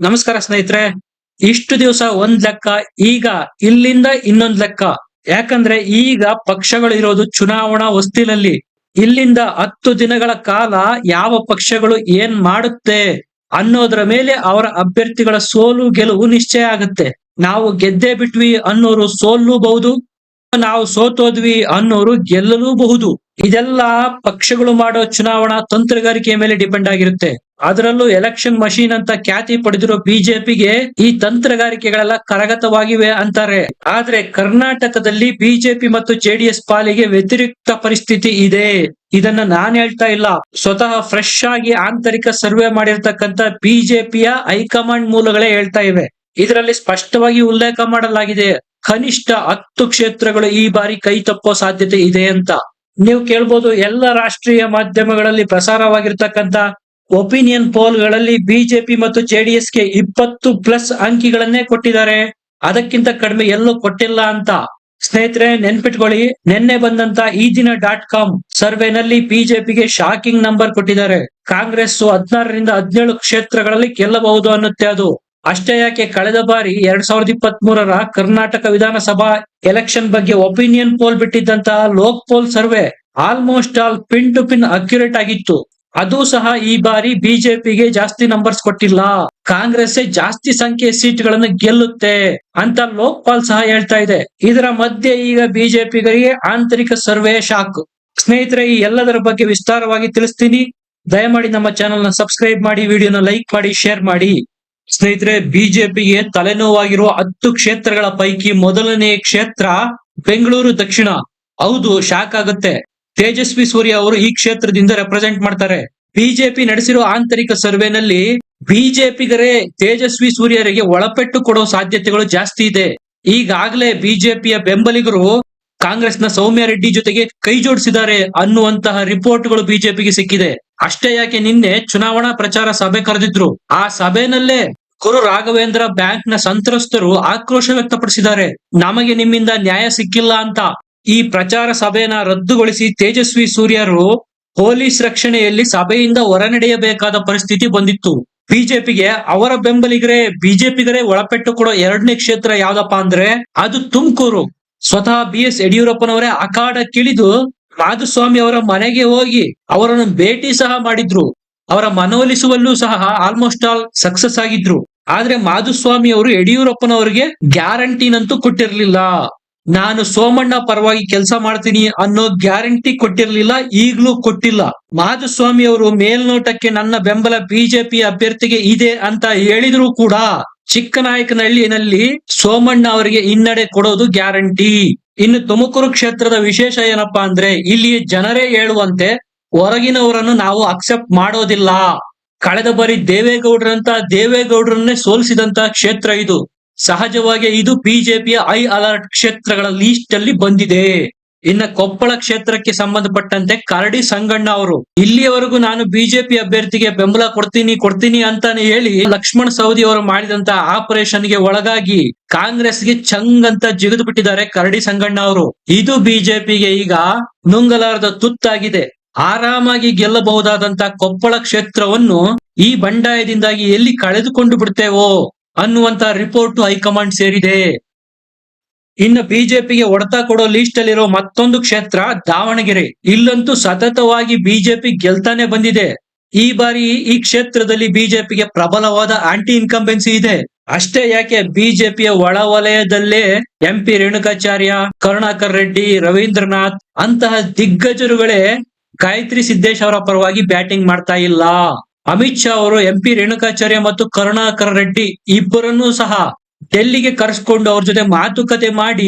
ನಮಸ್ಕಾರ ಸ್ನೇಹಿತರೆ. ಇಷ್ಟು ದಿವಸ ಒಂದ್ ಲೆಕ್ಕ, ಈಗ ಇಲ್ಲಿಂದ ಇನ್ನೊಂದ್ ಲೆಕ್ಕ. ಯಾಕಂದ್ರೆ ಈಗ ಪಕ್ಷಗಳು ಇರೋದು ಚುನಾವಣಾ ಹೊಸ್ತಿಲಲ್ಲಿ. ಇಲ್ಲಿಂದ 10 ದಿನಗಳ ಕಾಲ ಯಾವ ಪಕ್ಷಗಳು ಏನ್ ಮಾಡುತ್ತೆ ಅನ್ನೋದ್ರ ಮೇಲೆ ಅವರ ಅಭ್ಯರ್ಥಿಗಳ ಸೋಲು ಗೆಲುವು ನಿಶ್ಚಯ ಆಗುತ್ತೆ. ನಾವು ಗೆದ್ದೇ ಬಿಟ್ವಿ ಅನ್ನೋರು ಸೋಲ್ಲೂಬಹುದು, ನಾವು ಸೋತೋದ್ವಿ ಅನ್ನೋರು ಗೆಲ್ಲಲೂಬಹುದು. ಇದೆಲ್ಲ ಪಕ್ಷಗಳು ಮಾಡೋ ಚುನಾವಣಾ ತಂತ್ರಗಾರಿಕೆಯ ಮೇಲೆ ಡಿಪೆಂಡ್ ಆಗಿರುತ್ತೆ. ಅದರಲ್ಲೂ ಎಲೆಕ್ಷನ್ ಮಷೀನ್ ಅಂತ ಖ್ಯಾತಿ ಪಡೆದಿರೋ ಬಿಜೆಪಿಗೆ ಈ ತಂತ್ರಗಾರಿಕೆಗಳೆಲ್ಲ ಕರಗತವಾಗಿವೆ ಅಂತಾರೆ. ಆದ್ರೆ ಕರ್ನಾಟಕದಲ್ಲಿ ಬಿಜೆಪಿ ಮತ್ತು ಜೆಡಿಎಸ್ ಪಾಲಿಗೆ ವ್ಯತಿರಿಕ್ತ ಪರಿಸ್ಥಿತಿ ಇದೆ. ಇದನ್ನ ನಾನ್ ಹೇಳ್ತಾ ಇಲ್ಲ, ಸ್ವತಃ ಫ್ರೆಶ್ ಆಗಿ ಆಂತರಿಕ ಸರ್ವೆ ಮಾಡಿರ್ತಕ್ಕಂಥ ಬಿಜೆಪಿಯ ಹೈಕಮಾಂಡ್ ಮೂಲಗಳೇ ಹೇಳ್ತಾ ಇವೆ. ಇದರಲ್ಲಿ ಸ್ಪಷ್ಟವಾಗಿ ಉಲ್ಲೇಖ ಮಾಡಲಾಗಿದೆ, ಕನಿಷ್ಠ 10 ಕ್ಷೇತ್ರಗಳು ಈ ಬಾರಿ ಕೈ ತಪ್ಪೋ ಸಾಧ್ಯತೆ ಇದೆ ಅಂತ. ನೀವು ಕೇಳ್ಬೋದು, ಎಲ್ಲ ರಾಷ್ಟ್ರೀಯ ಮಾಧ್ಯಮಗಳಲ್ಲಿ ಪ್ರಸಾರವಾಗಿರ್ತಕ್ಕಂಥ ಒಪಿನಿಯನ್ ಪೋಲ್ ಗಳಲ್ಲಿ ಬಿಜೆಪಿ ಮತ್ತು ಜೆಡಿಎಸ್ಗೆ 20+ ಅಂಕಿಗಳನ್ನೇ ಕೊಟ್ಟಿದ್ದಾರೆ, ಅದಕ್ಕಿಂತ ಕಡಿಮೆ ಎಲ್ಲೂ ಕೊಟ್ಟಿಲ್ಲ ಅಂತ. ಸ್ನೇಹಿತರೆ, ನೆನ್ಪಿಟ್ಕೊಳ್ಳಿ, ನಿನ್ನೆ ಬಂದಂತ ಈ ದಿನ.com ಸರ್ವೆನಲ್ಲಿ ಬಿಜೆಪಿಗೆ ಶಾಕಿಂಗ್ ನಂಬರ್ ಕೊಟ್ಟಿದ್ದಾರೆ. ಕಾಂಗ್ರೆಸ್ 16ರಿಂದ 17 ಕ್ಷೇತ್ರಗಳಲ್ಲಿ ಗೆಲ್ಲಬಹುದು ಅನ್ನುತ್ತೆ ಅದು. ಅಷ್ಟೇ ಯಾಕೆ, ಕಳೆದ ಬಾರಿ 2023ರ ಕರ್ನಾಟಕ ವಿಧಾನಸಭಾ ಎಲೆಕ್ಷನ್ ಬಗ್ಗೆ ಒಪಿನಿಯನ್ ಪೋಲ್ ಬಿಟ್ಟಿದ್ದಂತಹ Lok Poll survey almost all pin to pin accurate ಆಗಿತ್ತು. ಅದು ಸಹ ಈ ಬಾರಿ ಬಿಜೆಪಿಗೆ ಜಾಸ್ತಿ ನಂಬರ್ಸ್ ಕೊಟ್ಟಿಲ್ಲ, ಕಾಂಗ್ರೆಸ್ ಜಾಸ್ತಿ ಸಂಖ್ಯೆ ಸೀಟ್ಗಳನ್ನು ಗೆಲ್ಲುತ್ತೆ ಅಂತ ಲೋಕ್ ಪಾಲ್ ಸಹ ಹೇಳ್ತಾ ಇದೆ. ಇದರ ಮಧ್ಯೆ ಈಗ ಬಿಜೆಪಿಗರಿಗೆ ಆಂತರಿಕ ಸರ್ವೆ ಶಾಕ್. ಸ್ನೇಹಿತರೆ, ಈ ಎಲ್ಲದರ ಬಗ್ಗೆ ವಿಸ್ತಾರವಾಗಿ ತಿಳಿಸ್ತೀನಿ. ದಯಮಾಡಿ ನಮ್ಮ ಚಾನೆಲ್ ನ ಸಬ್ಸ್ಕ್ರೈಬ್ ಮಾಡಿ, ವಿಡಿಯೋನ ಲೈಕ್ ಮಾಡಿ, ಶೇರ್ ಮಾಡಿ. ಸ್ನೇಹಿತರೆ, ಬಿಜೆಪಿಗೆ ತಲೆನೋವಾಗಿರುವ 10 ಕ್ಷೇತ್ರಗಳ ಪೈಕಿ ಮೊದಲನೇ ಕ್ಷೇತ್ರ ಬೆಂಗಳೂರು ದಕ್ಷಿಣ. ಹೌದು, ಶಾಕ್ ಆಗುತ್ತೆ. ತೇಜಸ್ವಿ ಸೂರ್ಯ ಅವರು ಈ ಕ್ಷೇತ್ರದಿಂದ ರೆಪ್ರೆಸೆಂಟ್ ಮಾಡ್ತಾರೆ. ಬಿಜೆಪಿ ನಡೆಸಿರೋ ಆಂತರಿಕ ಸರ್ವೆನಲ್ಲಿ ಬಿಜೆಪಿಗರೇ ತೇಜಸ್ವಿ ಸೂರ್ಯರಿಗೆ ಒಳಪೆಟ್ಟು ಕೊಡೋ ಸಾಧ್ಯತೆಗಳು ಜಾಸ್ತಿ ಇದೆ. ಈಗಾಗಲೇ ಬಿಜೆಪಿಯ ಬೆಂಬಲಿಗರು ಕಾಂಗ್ರೆಸ್ನ ಸೌಮ್ಯ ರೆಡ್ಡಿ ಜೊತೆಗೆ ಕೈ ಜೋಡಿಸಿದ್ದಾರೆ ಅನ್ನುವಂತಹ ರಿಪೋರ್ಟ್ಗಳು ಬಿಜೆಪಿಗೆ ಸಿಕ್ಕಿದೆ. ಅಷ್ಟೇ ಯಾಕೆ, ನಿನ್ನೆ ಚುನಾವಣಾ ಪ್ರಚಾರ ಸಭೆ ಕರೆದಿದ್ರು. ಆ ಸಭೆನಲ್ಲೇ ಗುರು ರಾಘವೇಂದ್ರ ಬ್ಯಾಂಕ್ ನ ಸಂತ್ರಸ್ತರು ಆಕ್ರೋಶ ವ್ಯಕ್ತಪಡಿಸಿದ್ದಾರೆ, ನಮಗೆ ನಿಮ್ಮಿಂದ ನ್ಯಾಯ ಸಿಕ್ಕಿಲ್ಲ ಅಂತ. ಈ ಪ್ರಚಾರ ಸಭೆಯನ್ನ ರದ್ದುಗೊಳಿಸಿ ತೇಜಸ್ವಿ ಸೂರ್ಯರು ಪೊಲೀಸ್ ರಕ್ಷಣೆಯಲ್ಲಿ ಸಭೆಯಿಂದ ಹೊರನಡೆಯಬೇಕಾದ ಪರಿಸ್ಥಿತಿ ಬಂದಿತ್ತು. ಬಿಜೆಪಿಗೆ ಅವರ ಬಿಜೆಪಿಗರೇ ಒಳಪೆಟ್ಟು ಕೊಡೋ 2ನೇ ಕ್ಷೇತ್ರ ಯಾವ್ದಪ್ಪ ಅಂದ್ರೆ ಅದು ತುಮಕೂರು. ಸ್ವತಃ BS ಯಡಿಯೂರಪ್ಪನವರೇ ಅಖಾಡಕ್ಕಿಳಿದು ಮಾಧುಸ್ವಾಮಿ ಅವರ ಮನೆಗೆ ಹೋಗಿ ಅವರನ್ನು ಭೇಟಿ ಸಹ ಮಾಡಿದ್ರು. ಅವರ ಮನವೊಲಿಸುವಲ್ಲೂ ಸಹ ಆಲ್ಮೋಸ್ಟ್ ಆಲ್ ಸಕ್ಸಸ್ ಆಗಿದ್ರು. ಆದ್ರೆ ಮಾಧುಸ್ವಾಮಿ ಅವರು ಯಡಿಯೂರಪ್ಪನವರಿಗೆ ಗ್ಯಾರಂಟಿನಂತೂ ಕೊಟ್ಟಿರ್ಲಿಲ್ಲ. ನಾನು ಸೋಮಣ್ಣ ಪರವಾಗಿ ಕೆಲಸ ಮಾಡ್ತೀನಿ ಅನ್ನೋ ಗ್ಯಾರಂಟಿ ಕೊಟ್ಟಿರ್ಲಿಲ್ಲ, ಈಗ್ಲೂ ಕೊಟ್ಟಿಲ್ಲ. ಮಾಧುಸ್ವಾಮಿ ಅವರು ಮೇಲ್ನೋಟಕ್ಕೆ ನನ್ನ ಬೆಂಬಲ ಬಿಜೆಪಿ ಅಭ್ಯರ್ಥಿಗೆ ಇದೆ ಅಂತ ಹೇಳಿದ್ರು ಕೂಡ ಚಿಕ್ಕನಾಯಕನಹಳ್ಳಿನಲ್ಲಿ ಸೋಮಣ್ಣ ಅವರಿಗೆ ಹಿನ್ನಡೆ ಕೊಡೋದು ಗ್ಯಾರಂಟಿ. ಇನ್ನು ತುಮಕೂರು ಕ್ಷೇತ್ರದ ವಿಶೇಷ ಏನಪ್ಪಾ ಅಂದ್ರೆ, ಇಲ್ಲಿ ಜನರೇ ಹೇಳುವಂತೆ ಹೊರಗಿನವರನ್ನು ನಾವು ಅಕ್ಸೆಪ್ಟ್ ಮಾಡೋದಿಲ್ಲ. ಕಳೆದ ಬಾರಿ ದೇವೇಗೌಡರನ್ನೇ ಸೋಲಿಸಿದಂತ ಕ್ಷೇತ್ರ ಇದು. ಸಹಜವಾಗಿ ಇದು ಬಿಜೆಪಿಯ ಹೈ ಅಲರ್ಟ್ ಕ್ಷೇತ್ರಗಳ ಲೀಸ್ಟ್ ಅಲ್ಲಿ ಬಂದಿದೆ. ಇನ್ನ ಕೊಪ್ಪಳ ಕ್ಷೇತ್ರಕ್ಕೆ ಸಂಬಂಧಪಟ್ಟಂತೆ ಕರಡಿ ಸಂಗಣ್ಣ ಅವರು ಇಲ್ಲಿಯವರೆಗೂ ನಾನು ಬಿಜೆಪಿ ಅಭ್ಯರ್ಥಿಗೆ ಬೆಂಬಲ ಕೊಡ್ತೀನಿ ಅಂತಾನೆ ಹೇಳಿ ಲಕ್ಷ್ಮಣ್ ಸವದಿ ಅವರು ಮಾಡಿದಂತ ಆಪರೇಷನ್ ಗೆ ಒಳಗಾಗಿ ಕಾಂಗ್ರೆಸ್ಗೆ ಚಂಗ್ ಅಂತ ಜಿಗಿದು ಬಿಟ್ಟಿದ್ದಾರೆ ಕರಡಿ ಸಂಗಣ್ಣ ಅವರು. ಇದು ಬಿಜೆಪಿಗೆ ಈಗ ನುಂಗಲಾರದ ತುತ್ತಾಗಿದೆ. ಆರಾಮಾಗಿ ಗೆಲ್ಲಬಹುದಾದಂತ ಕೊಪ್ಪಳ ಕ್ಷೇತ್ರವನ್ನು ಈ ಬಂಡಾಯದಿಂದಾಗಿ ಎಲ್ಲಿ ಕಳೆದುಕೊಂಡು ಬಿಡ್ತೇವೋ ಅನ್ನುವಂತ ರಿಪೋರ್ಟ್ ಹೈಕಮಾಂಡ್ ಸೇರಿದೆ. ಇನ್ನು ಬಿಜೆಪಿಗೆ ಹೊಡೆತ ಕೊಡೋ ಲೀಸ್ಟ್ ಅಲ್ಲಿರೋ ಮತ್ತೊಂದು ಕ್ಷೇತ್ರ ದಾವಣಗೆರೆ. ಇಲ್ಲಂತೂ ಸತತವಾಗಿ ಬಿಜೆಪಿ ಗೆಲ್ತಾನೆ ಬಂದಿದೆ. ಈ ಬಾರಿ ಈ ಕ್ಷೇತ್ರದಲ್ಲಿ ಬಿಜೆಪಿಗೆ ಪ್ರಬಲವಾದ ಆಂಟಿ ಇನ್ಕಂಬೆನ್ಸಿ ಇದೆ. ಅಷ್ಟೇ ಯಾಕೆ, ಬಿಜೆಪಿಯ ಒಳ ವಲಯದಲ್ಲೇ MP ರೇಣುಕಾಚಾರ್ಯ, ಕರುಣಾಕರ್ ರೆಡ್ಡಿ, ರವೀಂದ್ರನಾಥ್ ಅಂತಹ ದಿಗ್ಗಜರುಗಳೇ ಗಾಯತ್ರಿ ಸಿದ್ದೇಶ್ ಅವರ ಪರವಾಗಿ ಬ್ಯಾಟಿಂಗ್ ಮಾಡ್ತಾ ಇಲ್ಲ. ಅಮಿತ್ ಶಾ ಅವರು MP ರೇಣುಕಾಚಾರ್ಯ ಮತ್ತು ಕರುಣಾಕರ್ ರೆಡ್ಡಿ ಇಬ್ಬರನ್ನೂ ಸಹ ಡೆಲ್ಲಿಗೆ ಕರೆಸ್ಕೊಂಡು ಅವ್ರ ಜೊತೆ ಮಾತುಕತೆ ಮಾಡಿ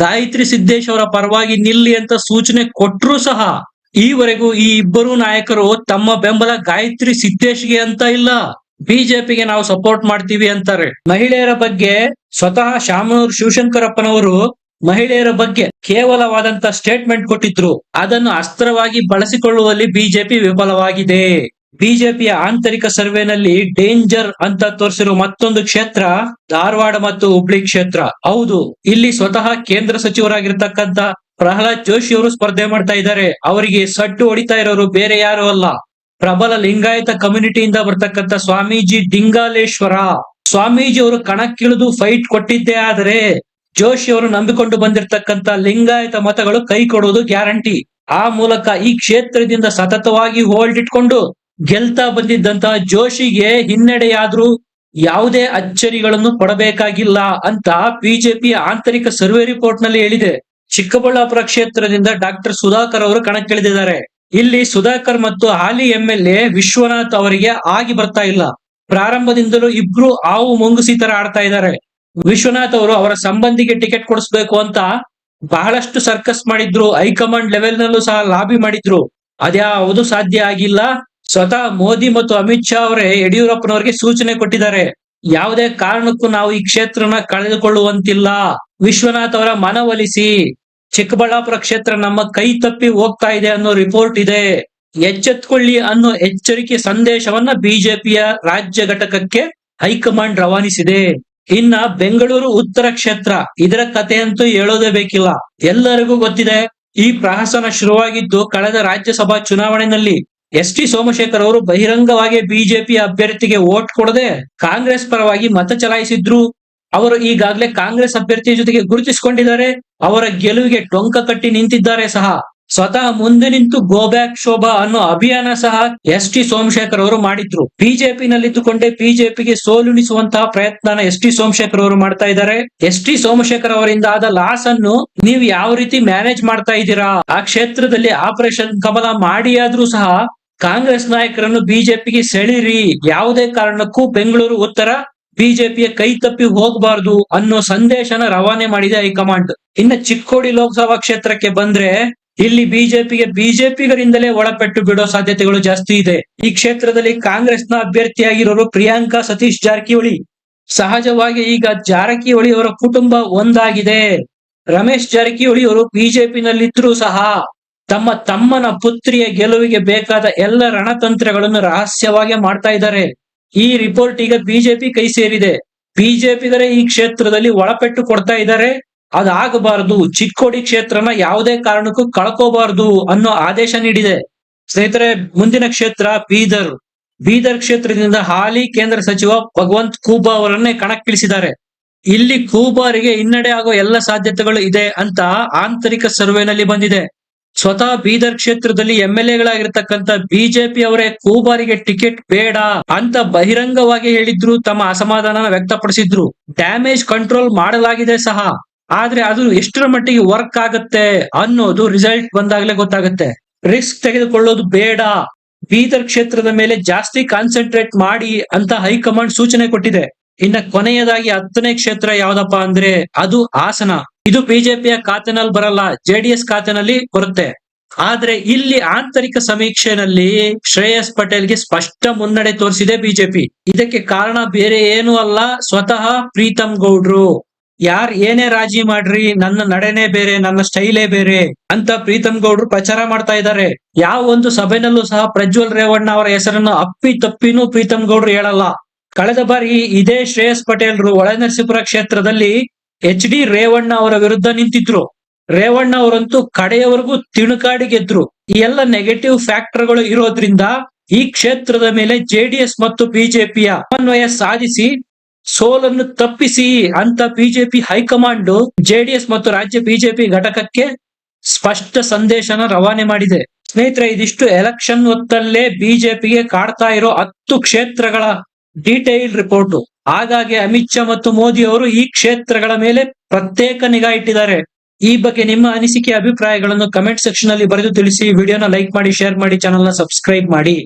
ಗಾಯತ್ರಿ ಸಿದ್ದೇಶ್ ಅವರ ಪರವಾಗಿ ನಿಲ್ಲಿ ಅಂತ ಸೂಚನೆ ಕೊಟ್ಟರು ಸಹ ಈವರೆಗೂ ಈ ಇಬ್ಬರು ನಾಯಕರು ತಮ್ಮ ಬೆಂಬಲ ಗಾಯತ್ರಿ ಸಿದ್ದೇಶ್ಗೆ ಅಂತ ಇಲ್ಲ, ಬಿಜೆಪಿಗೆ ನಾವು ಸಪೋರ್ಟ್ ಮಾಡ್ತೀವಿ ಅಂತಾರೆ. ಮಹಿಳೆಯರ ಬಗ್ಗೆ ಸ್ವತಃ ಶಾಮನೂರು ಶಿವಶಂಕರಪ್ಪನವರು ಮಹಿಳೆಯರ ಬಗ್ಗೆ ಕೇವಲವಾದಂತ ಸ್ಟೇಟ್ಮೆಂಟ್ ಕೊಟ್ಟಿದ್ರು. ಅದನ್ನು ಅಸ್ತ್ರವಾಗಿ ಬಳಸಿಕೊಳ್ಳುವಲ್ಲಿ ಬಿಜೆಪಿ ವಿಫಲವಾಗಿದೆ. ಬಿಜೆಪಿಯ ಆಂತರಿಕ ಸರ್ವೆನಲ್ಲಿ ಡೇಂಜರ್ ಅಂತ ತೋರಿಸಿರುವ ಮತ್ತೊಂದು ಕ್ಷೇತ್ರ ಧಾರವಾಡ ಮತ್ತು ಹುಬ್ಳಿ ಕ್ಷೇತ್ರ. ಹೌದು, ಇಲ್ಲಿ ಸ್ವತಃ ಕೇಂದ್ರ ಸಚಿವರಾಗಿರ್ತಕ್ಕಂಥ ಪ್ರಹ್ಲಾದ್ ಜೋಶಿ ಅವರು ಸ್ಪರ್ಧೆ ಮಾಡ್ತಾ ಇದ್ದಾರೆ. ಅವರಿಗೆ ಸಡ್ಡು ಹೊಡಿತಾ ಇರೋರು ಬೇರೆ ಯಾರು ಅಲ್ಲ, ಪ್ರಬಲ ಲಿಂಗಾಯತ ಕಮ್ಯುನಿಟಿಯಿಂದ ಬರ್ತಕ್ಕಂಥ ಸ್ವಾಮೀಜಿ ಡಿಂಗಾಲೇಶ್ವರ ಸ್ವಾಮೀಜಿ ಅವರು ಕಣಕ್ಕಿಳಿದು ಫೈಟ್ ಕೊಟ್ಟಿದ್ದೇ ಆದರೆ ಜೋಶಿ ಅವರು ನಂಬಿಕೊಂಡು ಬಂದಿರತಕ್ಕಂತ ಲಿಂಗಾಯತ ಮತಗಳು ಕೈ ಕೊಡುವುದು ಗ್ಯಾರಂಟಿ. ಆ ಮೂಲಕ ಈ ಕ್ಷೇತ್ರದಿಂದ ಸತತವಾಗಿ ಹೋಲ್ಡ್ ಇಟ್ಕೊಂಡು ಗೆಲ್ತಾ ಬಂದಿದ್ದಂತಹ ಜೋಶಿಗೆ ಹಿನ್ನಡೆಯಾದ್ರೂ ಯಾವುದೇ ಅಚ್ಚರಿಗಳನ್ನು ಪಡಬೇಕಾಗಿಲ್ಲ ಅಂತ ಬಿಜೆಪಿ ಆಂತರಿಕ ಸರ್ವೆ ರಿಪೋರ್ಟ್ ನಲ್ಲಿ ಹೇಳಿದೆ. ಚಿಕ್ಕಬಳ್ಳಾಪುರ ಕ್ಷೇತ್ರದಿಂದ ಡಾಕ್ಟರ್ ಸುಧಾಕರ್ ಅವರು ಕಣಕ್ಕಿಳಿದಿದ್ದಾರೆ. ಇಲ್ಲಿ ಸುಧಾಕರ್ ಮತ್ತು ಹಾಲಿ MLA ವಿಶ್ವನಾಥ್ ಅವರಿಗೆ ಆಗಿ ಬರ್ತಾ ಇಲ್ಲ. ಪ್ರಾರಂಭದಿಂದಲೂ ಇಬ್ರು ಆವು ಮುಂಗುಸಿ ತರ ಆಡ್ತಾ ಇದ್ದಾರೆ. ವಿಶ್ವನಾಥ್ ಅವರು ಅವರ ಸಂಬಂಧಿಗೆ ಟಿಕೆಟ್ ಕೊಡಿಸ್ಬೇಕು ಅಂತ ಬಹಳಷ್ಟು ಸರ್ಕಸ್ ಮಾಡಿದ್ರು, ಹೈಕಮಾಂಡ್ ಲೆವೆಲ್ ನಲ್ಲೂ ಸಹ ಲಾಬಿ ಮಾಡಿದ್ರು. ಅದ್ಯಾವುದು ಸಾಧ್ಯ ಆಗಿಲ್ಲ. ಸ್ವತಃ ಮೋದಿ ಮತ್ತು ಅಮಿತ್ ಶಾ ಅವರೇ ಯಡಿಯೂರಪ್ಪನವರಿಗೆ ಸೂಚನೆ ಕೊಟ್ಟಿದ್ದಾರೆ, ಯಾವುದೇ ಕಾರಣಕ್ಕೂ ನಾವು ಈ ಕ್ಷೇತ್ರನ ಕಳೆದುಕೊಳ್ಳುವಂತಿಲ್ಲ. ವಿಶ್ವನಾಥ್ ಅವರ ಮನವೊಲಿಸಿ, ಚಿಕ್ಕಬಳ್ಳಾಪುರ ಕ್ಷೇತ್ರ ನಮ್ಮ ಕೈ ತಪ್ಪಿ ಹೋಗ್ತಾ ಇದೆ ಅನ್ನೋ ರಿಪೋರ್ಟ್ ಇದೆ, ಎಚ್ಚೆತ್ಕೊಳ್ಳಿ ಅನ್ನೋ ಎಚ್ಚರಿಕೆ ಸಂದೇಶವನ್ನ ಬಿಜೆಪಿಯ ರಾಜ್ಯ ಘಟಕಕ್ಕೆ ಹೈಕಮಾಂಡ್ ರವಾನಿಸಿದೆ. ಇನ್ನ ಬೆಂಗಳೂರು ಉತ್ತರ ಕ್ಷೇತ್ರ, ಇದರ ಕಥೆಯಂತೂ ಹೇಳೋದೇ ಬೇಕಿಲ್ಲ. ಎಲ್ಲರಿಗೂ ಗೊತ್ತಿದೆ. ಈ ಪ್ರಹಸನ ಶುರುವಾಗಿದ್ದು ಕಳೆದ ರಾಜ್ಯಸಭಾ ಚುನಾವಣೆಯಲ್ಲಿ ST ಸೋಮಶೇಖರ್ ಅವರು ಬಹಿರಂಗವಾಗಿ ಬಿಜೆಪಿ ಅಭ್ಯರ್ಥಿಗೆ ವೋಟ್ ಕೊಡದೆ ಕಾಂಗ್ರೆಸ್ ಪರವಾಗಿ ಮತ ಚಲಾಯಿಸಿದ್ರು. ಅವರು ಈಗಾಗಲೇ ಕಾಂಗ್ರೆಸ್ ಅಭ್ಯರ್ಥಿ ಜೊತೆಗೆ ಗುರುತಿಸಿಕೊಂಡಿದ್ದಾರೆ. ಅವರ ಗೆಲುವಿಗೆ ಟೊಂಕ ಕಟ್ಟಿ ನಿಂತಿದ್ದಾರೆ ಸಹ. ಸ್ವತಃ ಮುಂದೆ ನಿಂತು ಗೋ ಬ್ಯಾಕ್ ಶೋಭಾ ಅನ್ನೋ ಅಭಿಯಾನ ಸಹ ST ಸೋಮಶೇಖರ್ ಅವರು ಮಾಡಿದ್ರು. ಬಿಜೆಪಿನಲ್ಲಿದ್ದುಕೊಂಡೇ ಬಿಜೆಪಿಗೆ ಸೋಲುಣಿಸುವಂತಹ ಪ್ರಯತ್ನ ST ಸೋಮಶೇಖರ್ ಅವರು ಮಾಡ್ತಾ ಇದ್ದಾರೆ. ST ಸೋಮಶೇಖರ್ ಅವರಿಂದ ಆದ ಲಾಸ್ ಅನ್ನು ನೀವು ಯಾವ ರೀತಿ ಮ್ಯಾನೇಜ್ ಮಾಡ್ತಾ ಇದ್ದೀರಾ? ಆ ಕ್ಷೇತ್ರದಲ್ಲಿ ಆಪರೇಷನ್ ಕಮಲ ಮಾಡಿಯಾದ್ರೂ ಸಹ ಕಾಂಗ್ರೆಸ್ ನಾಯಕರನ್ನು ಬಿಜೆಪಿಗೆ ಸೆಳಿರಿ. ಯಾವುದೇ ಕಾರಣಕ್ಕೂ ಬೆಂಗಳೂರು ಉತ್ತರ ಬಿಜೆಪಿಯ ಕೈ ತಪ್ಪಿ ಹೋಗಬಾರದು ಅನ್ನೋ ಸಂದೇಶನ ರವಾನೆ ಮಾಡಿದೆ ಹೈಕಮಾಂಡ್. ಇನ್ನು ಚಿಕ್ಕೋಡಿ ಲೋಕಸಭಾ ಕ್ಷೇತ್ರಕ್ಕೆ ಬಂದ್ರೆ ಇಲ್ಲಿ ಬಿಜೆಪಿಗರಿಂದಲೇ ಒಳಪೆಟ್ಟು ಬಿಡೋ ಸಾಧ್ಯತೆಗಳು ಜಾಸ್ತಿ ಇದೆ. ಈ ಕ್ಷೇತ್ರದಲ್ಲಿ ಕಾಂಗ್ರೆಸ್ನ ಅಭ್ಯರ್ಥಿಯಾಗಿರೋರು ಪ್ರಿಯಾಂಕಾ ಸತೀಶ್ ಜಾರಕಿಹೊಳಿ. ಸಹಜವಾಗಿ ಈಗ ಜಾರಕಿಹೊಳಿ ಅವರ ಕುಟುಂಬ ಒಂದಾಗಿದೆ. ರಮೇಶ್ ಜಾರಕಿಹೊಳಿ ಅವರು ಬಿಜೆಪಿನಲ್ಲಿದ್ರೂ ಸಹ ತಮ್ಮ ತಮ್ಮನ ಪುತ್ರಿಯ ಗೆಲುವಿಗೆ ಬೇಕಾದ ಎಲ್ಲ ರಣತಂತ್ರಗಳನ್ನು ರಹಸ್ಯವಾಗಿ ಮಾಡ್ತಾ ಇದ್ದಾರೆ. ಈ ರಿಪೋರ್ಟ್ ಈಗ ಬಿಜೆಪಿ ಕೈ ಸೇರಿದೆ. ಬಿಜೆಪಿಗರೇ ಈ ಕ್ಷೇತ್ರದಲ್ಲಿ ಒಳಪೆಟ್ಟು ಕೊಡ್ತಾ ಇದ್ದಾರೆ. ಅದಾಗಬಾರದು, ಚಿಕ್ಕೋಡಿ ಕ್ಷೇತ್ರನ ಯಾವುದೇ ಕಾರಣಕ್ಕೂ ಕಳ್ಕೋಬಾರದು ಅನ್ನೋ ಆದೇಶ ನೀಡಿದೆ. ಸ್ನೇಹಿತರೆ, ಮುಂದಿನ ಕ್ಷೇತ್ರ ಬೀದರ್ ಕ್ಷೇತ್ರದಿಂದ ಹಾಲಿ ಕೇಂದ್ರ ಸಚಿವ ಭಗವಂತ್ ಖೂಬಾ ಅವರನ್ನೇ ಕಣಕ್ಕಿಳಿಸಿದ್ದಾರೆ. ಇಲ್ಲಿ ಖೂಬಾರಿಗೆ ಹಿನ್ನಡೆ ಆಗೋ ಎಲ್ಲ ಸಾಧ್ಯತೆಗಳು ಇದೆ ಅಂತ ಆಂತರಿಕ ಸರ್ವೆನಲ್ಲಿ ಬಂದಿದೆ. ಸ್ವತಃ ಬೀದರ್ ಕ್ಷೇತ್ರದಲ್ಲಿ MLAಗಳಾಗಿರ್ತಕ್ಕಂಥ ಬಿಜೆಪಿ ಅವರೇ ಖೂಬಾರಿಗೆ ಟಿಕೆಟ್ ಬೇಡ ಅಂತ ಬಹಿರಂಗವಾಗಿ ಹೇಳಿದ್ರು, ತಮ್ಮ ಅಸಮಾಧಾನ ವ್ಯಕ್ತಪಡಿಸಿದ್ರು. ಡ್ಯಾಮೇಜ್ ಕಂಟ್ರೋಲ್ ಮಾಡಲಾಗಿದೆ ಸಹ. ಆದ್ರೆ ಅದು ಎಷ್ಟರ ಮಟ್ಟಿಗೆ ವರ್ಕ್ ಆಗತ್ತೆ ಅನ್ನೋದು ರಿಸಲ್ಟ್ ಬಂದಾಗಲೇ ಗೊತ್ತಾಗುತ್ತೆ. ರಿಸ್ಕ್ ತೆಗೆದುಕೊಳ್ಳೋದು ಬೇಡ, ಬೀದರ್ ಕ್ಷೇತ್ರದ ಮೇಲೆ ಜಾಸ್ತಿ ಕಾನ್ಸಂಟ್ರೇಟ್ ಮಾಡಿ ಅಂತ ಹೈಕಮಾಂಡ್ ಸೂಚನೆ ಕೊಟ್ಟಿದೆ. ಇನ್ನ ಕೊನೆಯದಾಗಿ 10ನೇ ಕ್ಷೇತ್ರ ಯಾವ್ದಪ್ಪ ಅಂದ್ರೆ ಅದು ಹಾಸನ. ಇದು ಬಿಜೆಪಿಯ ಖಾತೆನಲ್ಲಿ ಬರಲ್ಲ, JDS ಖಾತೆನಲ್ಲಿ ಬರುತ್ತೆ. ಆದ್ರೆ ಇಲ್ಲಿ ಆಂತರಿಕ ಸಮೀಕ್ಷೆನಲ್ಲಿ ಶ್ರೇಯಸ್ ಪಟೇಲ್ಗೆ ಸ್ಪಷ್ಟ ಮುನ್ನಡೆ ತೋರಿಸಿದೆ ಬಿಜೆಪಿ. ಇದಕ್ಕೆ ಕಾರಣ ಬೇರೆ ಏನೂ ಅಲ್ಲ, ಸ್ವತಃ ಪ್ರೀತಮ್ ಗೌಡ್ರು. ಏನೇ ರಾಜಿ ಮಾಡ್ರಿ, ನನ್ನ ನಡೆನೇ ಬೇರೆ, ನನ್ನ ಸ್ಟೈಲೇ ಬೇರೆ ಅಂತ ಪ್ರೀತಮ್ ಗೌಡ್ರು ಪ್ರಚಾರ ಮಾಡ್ತಾ ಇದ್ದಾರೆ. ಯಾವ ಒಂದು ಸಭೆನಲ್ಲೂ ಸಹ ಪ್ರಜ್ವಲ್ ರೇವಣ್ಣ ಅವರ ಹೆಸರನ್ನು ಅಪ್ಪಿ ತಪ್ಪಿನೂ ಪ್ರೀತಮ್ ಗೌಡ್ರು ಹೇಳಲ್ಲ. ಕಳೆದ ಬಾರಿ ಇದೇ ಶ್ರೇಯಸ್ ಪಟೇಲ್ರು ಹೊಳೆನರಸೀಪುರ ಕ್ಷೇತ್ರದಲ್ಲಿ HD ರೇವಣ್ಣ ಅವರ ವಿರುದ್ಧ ನಿಂತಿದ್ರು. ರೇವಣ್ಣ ಅವರಂತೂ ಕಡೆಯವರೆಗೂ ತಿಣುಕಾಡಿ ಗೆದ್ರು. ಈ ಎಲ್ಲ ನೆಗೆಟಿವ್ ಫ್ಯಾಕ್ಟರ್ಗಳು ಇರೋದ್ರಿಂದ ಈ ಕ್ಷೇತ್ರದ ಮೇಲೆ JDS ಮತ್ತು ಬಿಜೆಪಿಯ ಸಮನ್ವಯ ಸಾಧಿಸಿ ಸೋಲನ್ನು ತಪ್ಪಿಸಿ ಅಂತ ಬಿಜೆಪಿ ಹೈಕಮಾಂಡ್ JDS ಮತ್ತು ರಾಜ್ಯ ಬಿಜೆಪಿ ಘಟಕಕ್ಕೆ ಸ್ಪಷ್ಟ ಸಂದೇಶನ ರವಾನೆ ಮಾಡಿದೆ. ಸ್ನೇಹಿತರೆ, ಇದಿಷ್ಟು ಎಲೆಕ್ಷನ್ ಹೊತ್ತಲ್ಲೇ ಬಿಜೆಪಿಗೆ ಕಾಡ್ತಾ ಇರೋ 10 ಕ್ಷೇತ್ರಗಳ ಡೀಟೇಲ್ ರಿಪೋರ್ಟ್. ಹಾಗಾಗಿ ಅಮಿತ್ ಶಾ ಮತ್ತು ಮೋದಿ ಅವರು ಈ ಕ್ಷೇತ್ರಗಳ ಮೇಲೆ ಪ್ರತ್ಯೇಕ ನಿಗಾ ಇಟ್ಟಿದ್ದಾರೆ. ಈ ಬಗ್ಗೆ ನಿಮ್ಮ ಅನಿಸಿಕೆ ಅಭಿಪ್ರಾಯಗಳನ್ನು ಕಮೆಂಟ್ ಸೆಕ್ಷನ್ ಅಲ್ಲಿ ಬರೆದು ತಿಳಿಸಿ. ವಿಡಿಯೋನ ಲೈಕ್ ಮಾಡಿ, ಶೇರ್ ಮಾಡಿ, ಚಾನೆಲ್ ನ ಸಬ್ಸ್ಕ್ರೈಬ್ ಮಾಡಿ.